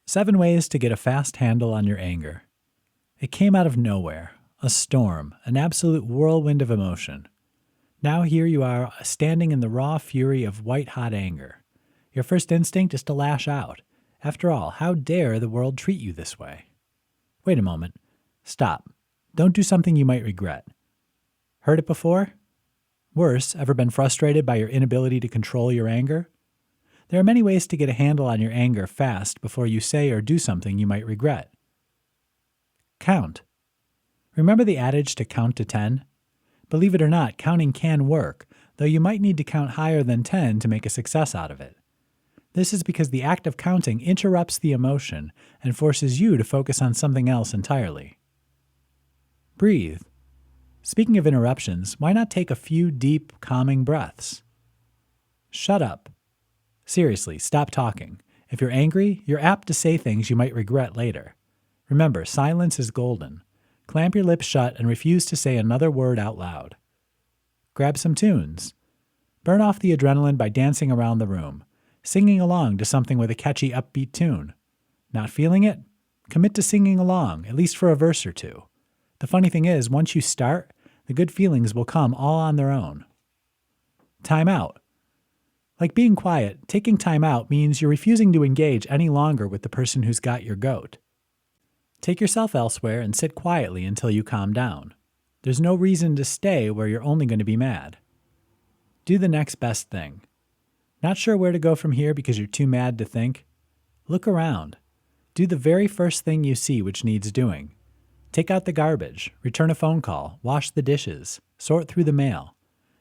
7 ways to get a fast handle on your anger. It came out of nowhere, a storm, an absolute whirlwind of emotion. Now here you are, standing in the raw fury of white-hot anger. Your first instinct is to lash out. After all, how dare the world treat you this way? Wait a moment. Stop. Don't do something you might regret. Heard it before? Worse, ever been frustrated by your inability to control your anger? There are many ways to get a handle on your anger fast before you say or do something you might regret. Count. Remember the adage to count to 10? Believe it or not, counting can work, though you might need to count higher than 10 to make a success out of it. This is because the act of counting interrupts the emotion and forces you to focus on something else entirely. Breathe. Speaking of interruptions, why not take a few deep, calming breaths? Shut up. Seriously, stop talking. If you're angry, you're apt to say things you might regret later. Remember, silence is golden. Clamp your lips shut and refuse to say another word out loud. Grab some tunes. Burn off the adrenaline by dancing around the room, singing along to something with a catchy upbeat tune. Not feeling it? Commit to singing along, at least for a verse or two. The funny thing is, once you start, the good feelings will come all on their own. Time out. Like being quiet, taking time out means you're refusing to engage any longer with the person who's got your goat. Take yourself elsewhere and sit quietly until you calm down. There's no reason to stay where you're only going to be mad. Do the next best thing. Not sure where to go from here because you're too mad to think? Look around. Do the very first thing you see which needs doing. Take out the garbage, return a phone call, wash the dishes, sort through the mail.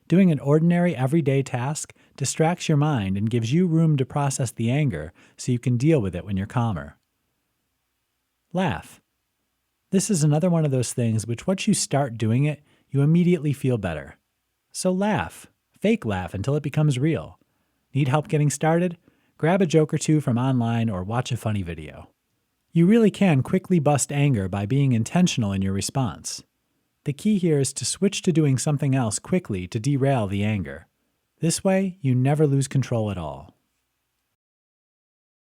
Doing an ordinary, everyday task distracts your mind and gives you room to process the anger so you can deal with it when you're calmer. Laugh. This is another one of those things which once you start doing it, you immediately feel better. So laugh. Fake laugh until it becomes real. Need help getting started? Grab a joke or two from online or watch a funny video. You really can quickly bust anger by being intentional in your response. The key here is to switch to doing something else quickly to derail the anger. This way, you never lose control at all.